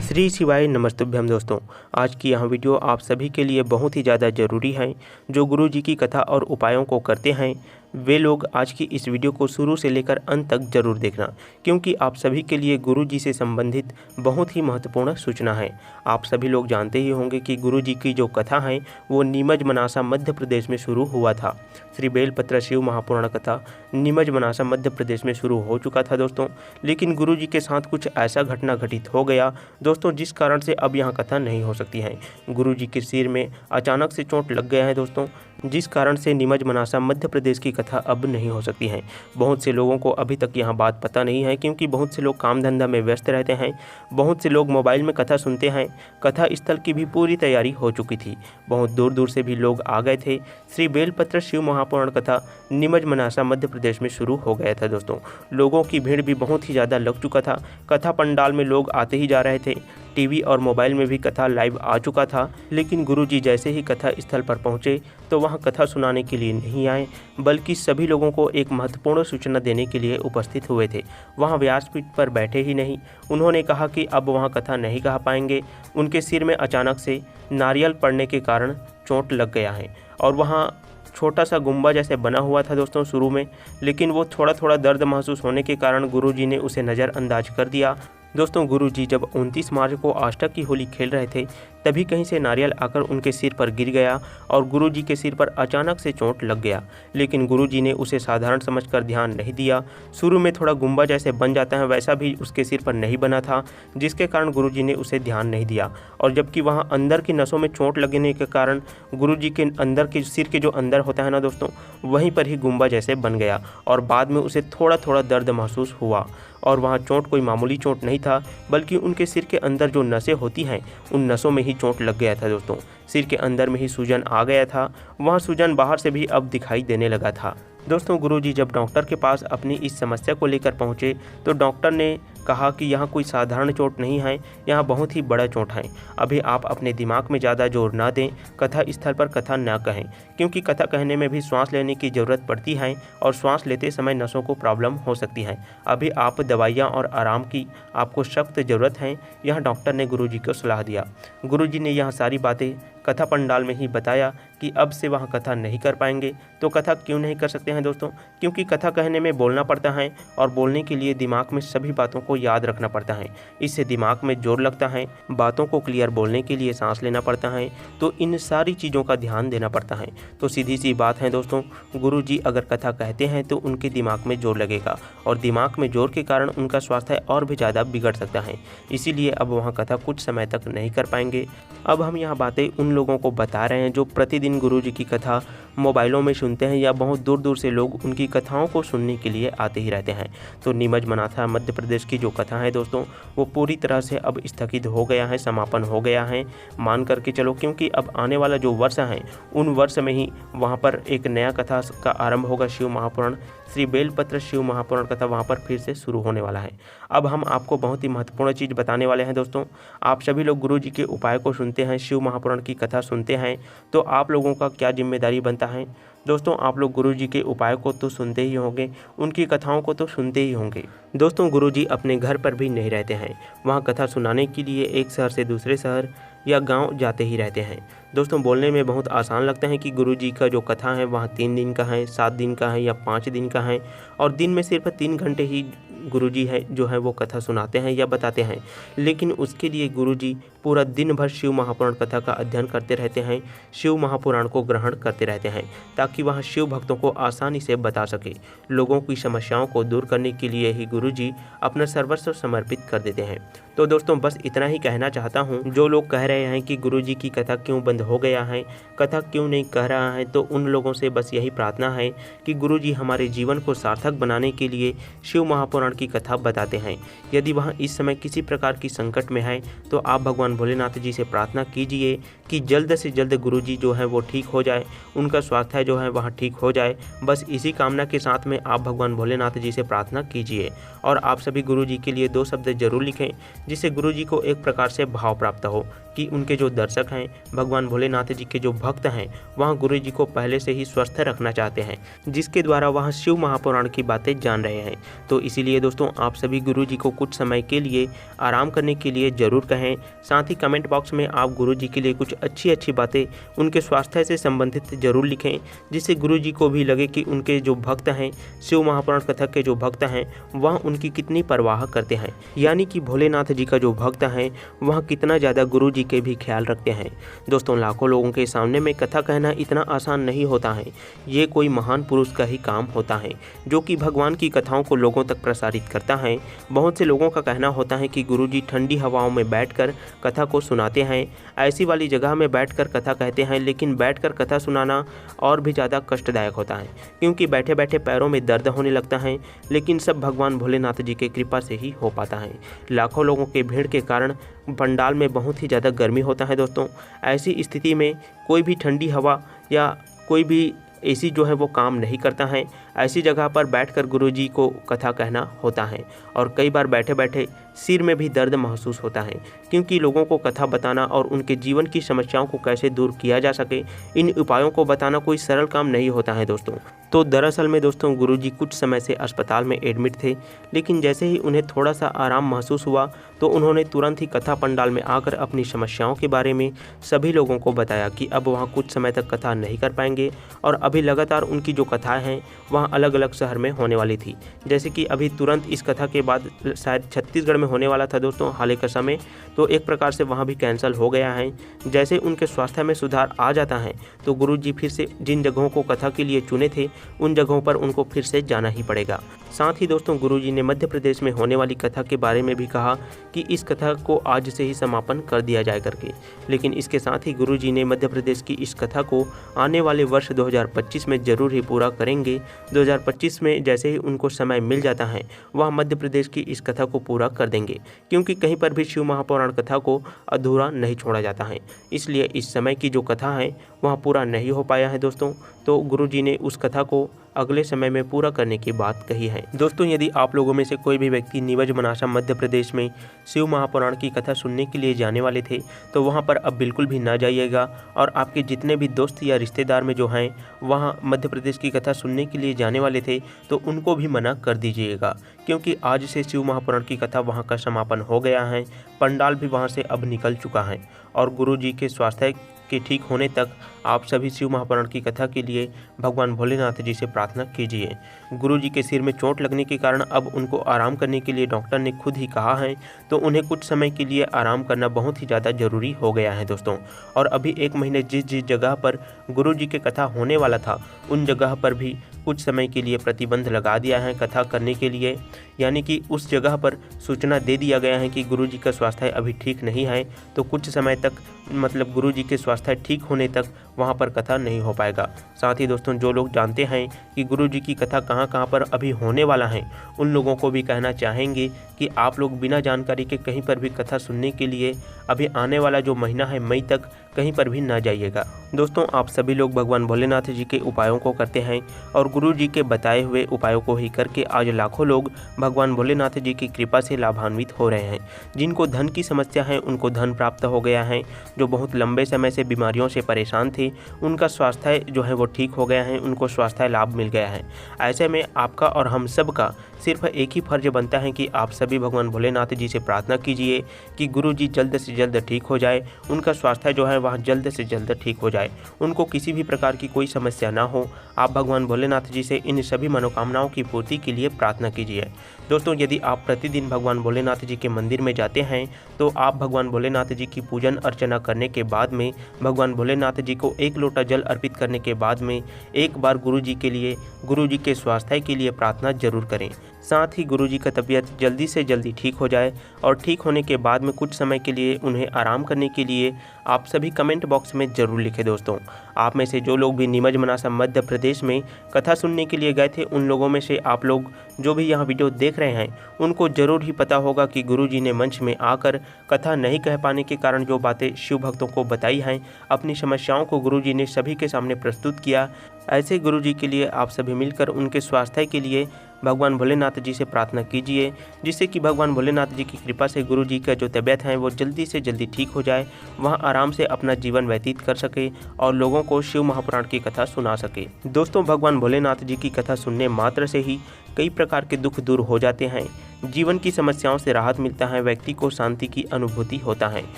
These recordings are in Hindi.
श्री शिवाय नमस्तुभ्यम दोस्तों। आज की यह वीडियो आप सभी के लिए बहुत ही ज़्यादा ज़रूरी है। जो गुरु जी की कथा और उपायों को करते हैं वे लोग आज की इस वीडियो को शुरू से लेकर अंत तक जरूर देखना, क्योंकि आप सभी के लिए गुरु जी से संबंधित बहुत ही महत्वपूर्ण सूचना है। आप सभी लोग जानते ही होंगे कि गुरु जी की जो कथा है वो नीमच मनासा मध्य प्रदेश में शुरू हुआ था। श्री बेलपत्र शिव महापुराण कथा नीमच मनासा मध्य प्रदेश में शुरू हो चुका था दोस्तों, लेकिन गुरु जी के साथ कुछ ऐसा घटना घटित हो गया दोस्तों जिस कारण से अब यहाँ कथा नहीं हो सकती है। गुरु जी के सिर में अचानक से चोट लग गया है दोस्तों, जिस कारण से नीमच मनासा मध्य प्रदेश की कथा अब नहीं हो सकती है। बहुत से लोगों को अभी तक यह बात पता नहीं है, क्योंकि बहुत से लोग काम धंधा में व्यस्त रहते हैं। बहुत से लोग मोबाइल में कथा सुनते हैं। कथा स्थल की भी पूरी तैयारी हो चुकी थी। बहुत दूर दूर से भी लोग आ गए थे। श्री बेलपत्र शिव महापुराण कथा नीमच मनासा मध्य प्रदेश में शुरू हो गया था दोस्तों। लोगों की भीड़ भी बहुत ही ज़्यादा लग चुका था। कथा पंडाल में लोग आते ही जा रहे थे। टीवी और मोबाइल में भी कथा लाइव आ चुका था, लेकिन गुरुजी जैसे ही कथा स्थल पर पहुंचे तो वहां कथा सुनाने के लिए नहीं आए, बल्कि सभी लोगों को एक महत्वपूर्ण सूचना देने के लिए उपस्थित हुए थे। वहां व्यासपीठ पर बैठे ही नहीं, उन्होंने कहा कि अब वहां कथा नहीं कह पाएंगे। उनके सिर में अचानक से नारियल पड़ने के कारण चोट लग गया है और वहाँ छोटा सा गुम्बा जैसे बना हुआ था दोस्तों शुरू में, लेकिन वो थोड़ा थोड़ा दर्द महसूस होने के कारण गुरुजी ने उसे नज़रअंदाज कर दिया। दोस्तों गुरुजी जब 29 मार्च को आष्टक की होली खेल रहे थे तभी कहीं से नारियल आकर उनके सिर पर गिर गया और गुरुजी के सिर पर अचानक से चोट लग गया, लेकिन गुरुजी ने उसे साधारण समझकर ध्यान नहीं दिया। शुरू में थोड़ा गुम्बा जैसे बन जाता है वैसा भी उसके सिर पर नहीं बना था, जिसके कारण गुरुजी ने उसे ध्यान नहीं दिया। और जबकि वहाँ अंदर की नसों में चोट लगने के कारण गुरुजी के अंदर के सिर के जो अंदर होता है ना दोस्तों, वहीं पर ही गुम्बा जैसे बन गया और बाद में उसे थोड़ा थोड़ा दर्द महसूस हुआ। और वहाँ चोट कोई मामूली चोट नहीं था, बल्कि उनके सिर के अंदर जो नसें होती हैं उन नसों में ही चोट लग गया था दोस्तों। सिर के अंदर में ही सूजन आ गया था। वहाँ सूजन बाहर से भी अब दिखाई देने लगा था। दोस्तों गुरुजी जब डॉक्टर के पास अपनी इस समस्या को लेकर पहुँचे तो डॉक्टर ने कहा कि यहाँ कोई साधारण चोट नहीं है, यहाँ बहुत ही बड़ा चोट है। अभी आप अपने दिमाग में ज़्यादा जोर ना दें, कथा स्थल पर कथा ना कहें, क्योंकि कथा कहने में भी सांस लेने की ज़रूरत पड़ती है और सांस लेते समय नसों को प्रॉब्लम हो सकती है। अभी आप दवाइयाँ और आराम की आपको सख्त ज़रूरत है, यह डॉक्टर ने गुरुजी को सलाह दिया। गुरुजी ने यह सारी बातें कथा पंडाल में ही बताया कि अब से वहाँ कथा नहीं कर पाएंगे। तो कथा क्यों नहीं कर सकते हैं दोस्तों? क्योंकि कथा कहने में बोलना पड़ता है और बोलने के लिए दिमाग में सभी बातों को याद रखना पड़ता है। इससे दिमाग में जोर लगता है। बातों को क्लियर बोलने के लिए सांस लेना पड़ता है। तो इन सारी चीज़ों का ध्यान देना पड़ता है। तो सीधी सी बात है दोस्तों, गुरु जी अगर कथा कहते हैं तो उनके दिमाग में जोर लगेगा और दिमाग में जोर के कारण उनका स्वास्थ्य और भी ज़्यादा बिगड़ सकता है। इसीलिए अब वहाँ कथा कुछ समय तक नहीं कर पाएंगे। अब हम यहाँ बातें उन लोगों को बता रहे हैं जो प्रतिदिन गुरु जी की कथा मोबाइलों में सुनते हैं या बहुत दूर दूर से लोग उनकी कथाओं को सुनने के लिए आते ही रहते हैं। तो नीमच मनासा मध्य प्रदेश की जो कथा है दोस्तों वो पूरी तरह से अब स्थगित हो गया है, समापन हो गया है मान करके चलो, क्योंकि अब आने वाला जो वर्ष है उन वर्ष में ही वहाँ पर एक नया कथा का आरंभ होगा। शिव महापुराण श्री बेलपत्र शिव महापुराण कथा वहाँ पर फिर से शुरू होने वाला है। अब हम आपको बहुत ही महत्वपूर्ण चीज़ बताने वाले हैं दोस्तों। आप सभी लोग गुरु जी के उपाय को सुनते हैं, शिव महापुराण की कथा सुनते हैं, तो आप लोगों का क्या जिम्मेदारी बनता है दोस्तों? आप लोग गुरु जी के उपाय को तो सुनते ही होंगे, उनकी कथाओं को तो सुनते ही होंगे। दोस्तों गुरु जी अपने घर पर भी नहीं रहते हैं, वहाँ कथा सुनाने के लिए एक शहर से दूसरे शहर या गांव जाते ही रहते हैं। दोस्तों बोलने में बहुत आसान लगता है कि गुरु जी का जो कथा है वहाँ 3 दिन का है, 7 दिन का है या 5 दिन का है, और दिन में सिर्फ 3 घंटे ही गुरुजी है जो है वो कथा सुनाते हैं या बताते हैं। लेकिन उसके लिए गुरुजी पूरा दिन भर शिव महापुराण कथा का अध्ययन करते रहते हैं, शिव महापुराण को ग्रहण करते रहते हैं, ताकि वह शिव भक्तों को आसानी से बता सके। लोगों की समस्याओं को दूर करने के लिए ही गुरुजी अपना सर्वस्व समर्पित कर देते हैं। तो दोस्तों बस इतना ही कहना चाहता हूँ। जो लोग कह रहे हैं कि गुरुजी की कथा क्यों बंद हो गया है, कथा क्यों नहीं कह रहा है, तो उन लोगों से बस यही प्रार्थना है कि गुरुजी हमारे जीवन को सार्थक बनाने के लिए शिव महापुराण की कथा बताते हैं। यदि वह इस समय किसी प्रकार की संकट में है तो आप भगवान भोलेनाथ जी से प्रार्थना कीजिए कि जल्द से जल्द गुरुजी जो है वो ठीक हो जाए, उनका स्वास्थ्य जो है वह ठीक हो जाए। बस इसी कामना के साथ में आप भगवान भोलेनाथ जी से प्रार्थना कीजिए। और आप सभी गुरुजी के लिए 2 शब्द जरूर लिखें, जिससे गुरुजी को एक प्रकार से भाव प्राप्त हो कि उनके जो दर्शक हैं, भगवान भोलेनाथ जी के जो भक्त हैं, वह गुरुजी को पहले से ही स्वस्थ रखना चाहते हैं, जिसके द्वारा वह शिव महापुराण की बातें जान रहे हैं। तो इसीलिए इसलिए दोस्तों आप सभी गुरुजी को कुछ समय के लिए आराम करने के लिए ज़रूर कहें। साथ ही कमेंट बॉक्स में आप गुरुजी के लिए कुछ अच्छी बातें उनके स्वास्थ्य से संबंधित ज़रूर लिखें, जिससे गुरुजी को भी लगे कि उनके जो भक्त हैं, शिव महापुराण कथक के जो भक्त हैं, वह उनकी कितनी परवाह करते हैं, यानी कि भोलेनाथ जी का जो भक्त हैं वह कितना ज़्यादा गुरुजी के भी ख्याल रखते हैं। दोस्तों लाखों लोगों के सामने में कथा कहना इतना आसान नहीं होता है। ये कोई महान पुरुष का ही काम होता है जो कि भगवान की कथाओं को लोगों तक प्रसारित करता है। बहुत से लोगों का कहना होता है कि गुरुजी ठंडी हवाओं में बैठकर कथा को सुनाते हैं, ऐसी वाली जगह में बैठकर कथा कहते हैं, लेकिन बैठकर कथा सुनाना और भी ज़्यादा कष्टदायक होता है, क्योंकि बैठे बैठे पैरों में दर्द होने लगता है। लेकिन सब भगवान भोलेनाथ जी के कृपा से ही हो पाता है। लाखों लोगों के भीड़ के कारण पंडाल में बहुत ही ज़्यादा गर्मी होता है। दोस्तों ऐसी स्थिति में कोई भी ठंडी हवा या कोई भी एसी जो है वो काम नहीं करता है। ऐसी जगह पर बैठकर गुरुजी को कथा कहना होता है और कई बार बैठे बैठे सिर में भी दर्द महसूस होता है, क्योंकि लोगों को कथा बताना और उनके जीवन की समस्याओं को कैसे दूर किया जा सके, इन उपायों को बताना कोई सरल काम नहीं होता है दोस्तों। तो दरअसल में दोस्तों गुरुजी कुछ समय से अस्पताल में एडमिट थे, लेकिन जैसे ही उन्हें थोड़ा सा आराम महसूस हुआ तो उन्होंने तुरंत ही कथा पंडाल में आकर अपनी समस्याओं के बारे में सभी लोगों को बताया कि अब वहाँ कुछ समय तक कथा नहीं कर पाएंगे और अभी लगातार उनकी जो कथाएँ हैं वहाँ अलग अलग शहर में होने वाली थी। जैसे कि अभी तुरंत इस कथा के बाद शायद छत्तीसगढ़ में होने वाला था दोस्तों हाल का समय, तो एक प्रकार से वहाँ भी कैंसिल हो गया है। जैसे उनके स्वास्थ्य में सुधार आ जाता है तो गुरुजी फिर से जिन जगहों को कथा के लिए चुने थे उन जगहों पर उनको फिर से जाना ही पड़ेगा। साथ ही दोस्तों गुरुजी ने मध्य प्रदेश में होने वाली कथा के बारे में भी कहा कि इस कथा को आज से ही समापन कर दिया जाए करके। लेकिन इसके साथ ही गुरुजी ने मध्य प्रदेश की इस कथा को आने वाले वर्ष 2025 में ज़रूर ही पूरा करेंगे। 2025 में जैसे ही उनको समय मिल जाता है वह मध्य प्रदेश की इस कथा को पूरा कर देंगे, क्योंकि कहीं पर भी शिव महापुराण कथा को अधूरा नहीं छोड़ा जाता है। इसलिए इस समय की जो कथा है वह पूरा नहीं हो पाया है दोस्तों, तो गुरुजी ने उस कथा को अगले समय में पूरा करने की बात कही है। दोस्तों यदि आप लोगों में से कोई भी व्यक्ति नीमच मनासा मध्य प्रदेश में शिव महापुराण की कथा सुनने के लिए जाने वाले थे तो वहां पर अब बिल्कुल भी ना जाइएगा, और आपके जितने भी दोस्त या रिश्तेदार में जो हैं वहां मध्य प्रदेश की कथा सुनने के लिए जाने वाले थे तो उनको भी मना कर दीजिएगा, क्योंकि आज से शिव महापुराण की कथा वहाँ का समापन हो गया है। पंडाल भी वहाँ से अब निकल चुका है और गुरुजी के स्वास्थ्य के ठीक होने तक आप सभी शिव महापुराण की कथा के लिए भगवान भोलेनाथ जी से प्रार्थना कीजिए। गुरुजी के सिर में चोट लगने के कारण अब उनको आराम करने के लिए डॉक्टर ने खुद ही कहा है, तो उन्हें कुछ समय के लिए आराम करना बहुत ही ज़्यादा ज़रूरी हो गया है दोस्तों। और अभी 1 महीने जिस जगह पर गुरुजी की कथा होने वाला था उन जगह पर भी कुछ समय के लिए प्रतिबंध लगा दिया है कथा करने के लिए, यानी कि उस जगह पर सूचना दे दिया गया है कि गुरुजी का स्वास्थ्य अभी ठीक नहीं है, तो कुछ समय तक मतलब गुरुजी के स्वास्थ्य ठीक होने तक वहाँ पर कथा नहीं हो पाएगा। साथ ही दोस्तों जो लोग जानते हैं कि गुरुजी की कथा कहाँ पर अभी होने वाला है उन लोगों को भी कहना चाहेंगे कि आप लोग बिना जानकारी के कहीं पर भी कथा सुनने के लिए अभी आने वाला जो महीना है मई तक कहीं पर भी ना जाइएगा। दोस्तों आप सभी लोग भगवान भोलेनाथ जी के उपायों को करते हैं और गुरु जी के बताए हुए उपायों को ही करके आज लाखों लोग भगवान भोलेनाथ जी की कृपा से लाभान्वित हो रहे हैं। जिनको धन की समस्या है उनको धन प्राप्त हो गया है, जो बहुत लंबे समय से बीमारियों से परेशान थे उनका स्वास्थ्य जो है वो ठीक हो गया है, उनको स्वास्थ्य लाभ मिल गया है। ऐसे में आपका और हम सब का सिर्फ एक ही फर्ज बनता है कि आप सभी भगवान भोलेनाथ जी से प्रार्थना कीजिए कि गुरु जी जल्द से जल्द ठीक हो जाए, उनका स्वास्थ्य जो है वह जल्द से जल्द ठीक हो जाए, उनको किसी भी प्रकार की कोई समस्या ना हो। आप भगवान भोलेनाथ जी से इन सभी मनोकामनाओं की पूर्ति के लिए प्रार्थना कीजिए। दोस्तों यदि आप प्रतिदिन भगवान भोलेनाथ जी के मंदिर में जाते हैं तो आप भगवान भोलेनाथ जी की पूजन अर्चना करने के बाद में भगवान भोलेनाथ जी को 1 लोटा जल अर्पित करने के बाद में एक बार गुरु जी के लिए, गुरु जी के स्वास्थ्य के लिए प्रार्थना जरूर करें। साथ ही गुरु जी का तबीयत जल्दी से जल्दी ठीक हो जाए और ठीक होने के बाद में कुछ समय के लिए उन्हें आराम करने के लिए आप सभी कमेंट बॉक्स में ज़रूर लिखें। दोस्तों आप में से जो लोग भी नीमच मनासा मध्य प्रदेश में कथा सुनने के लिए गए थे उन लोगों में से आप लोग जो भी यहाँ वीडियो देख रहे हैं उनको ज़रूर ही पता होगा कि गुरु जी ने मंच में आकर कथा नहीं कह पाने के कारण जो बातें शिव भक्तों को बताई हैं, अपनी समस्याओं को गुरु जी ने सभी के सामने प्रस्तुत किया। ऐसे गुरु जी के लिए आप सभी मिलकर उनके स्वास्थ्य के लिए भगवान भोलेनाथ जी से प्रार्थना कीजिए, जिससे कि भगवान भोलेनाथ जी की कृपा से गुरु जी का जो तबीयत है वो जल्दी से जल्दी ठीक हो जाए, वह आराम से अपना जीवन व्यतीत कर सके और लोगों को शिव महापुराण की कथा सुना सके। दोस्तों भगवान भोलेनाथ जी की कथा सुनने मात्र से ही कई प्रकार के दुख दूर हो जाते हैं, जीवन की समस्याओं से राहत मिलता है, व्यक्ति को शांति की अनुभूति होता है।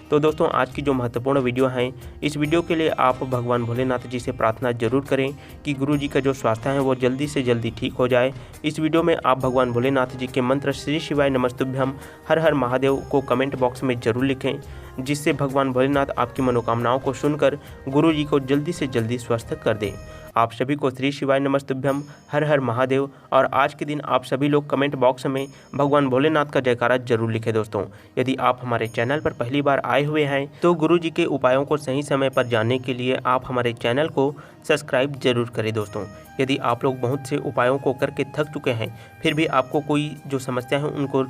तो दोस्तों, आज की जो महत्वपूर्ण वीडियो है, इस वीडियो के लिए आप भगवान भोलेनाथ जी से प्रार्थना जरूर करें कि गुरु जी का जो स्वास्थ्य है वो जल्दी से जल्दी ठीक हो जाए। इस वीडियो में आप भगवान भोलेनाथ जी के मंत्र श्री शिवाय नमस्तुभ्यम हर हर महादेव को कमेंट बॉक्स में जरूर लिखें, जिससे भगवान भोलेनाथ आपकी मनोकामनाओं को सुनकर गुरु जी को जल्दी से जल्दी स्वस्थ कर दें। आप सभी को श्री शिवाय नमस्तुभ्यम हर हर महादेव। और आज के दिन आप सभी लोग कमेंट बॉक्स में भगवान भोलेनाथ का जयकारा जरूर लिखें। दोस्तों, यदि आप हमारे चैनल पर पहली बार आए हुए हैं तो गुरु जी के उपायों को सही समय पर जानने के लिए आप हमारे चैनल को सब्सक्राइब जरूर करें। दोस्तों, यदि आप लोग बहुत से उपायों को करके थक चुके हैं, फिर भी आपको कोई जो समस्या है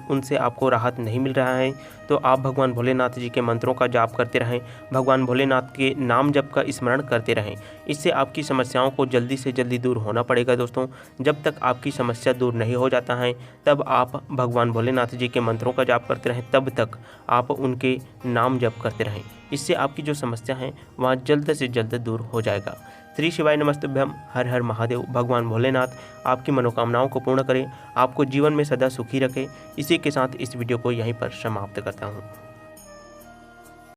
उनसे आपको राहत नहीं मिल रहा है, तो आप भगवान भोलेनाथ जी के मंत्रों का जाप करते रहें, भगवान भोलेनाथ के नाम जप का स्मरण करते रहें। इससे आपकी समस्याओं को जल्दी से जल्दी दूर होना पड़ेगा। दोस्तों, जब तक आपकी समस्या दूर नहीं हो जाता है तब आप भगवान भोलेनाथ जी के मंत्रों का जाप करते रहें, तब तक आप उनके नाम जप करते रहें। इससे आपकी जो समस्या है वहाँ जल्द से जल्द दूर हो जाएगा। श्री शिवाय नमस्तुभ्यम हर हर महादेव। भगवान भोलेनाथ आपकी मनोकामनाओं को पूर्ण करें, आपको जीवन में सदा सुखी रखें। इसी के साथ इस वीडियो को यहीं पर समाप्त करता हूँ।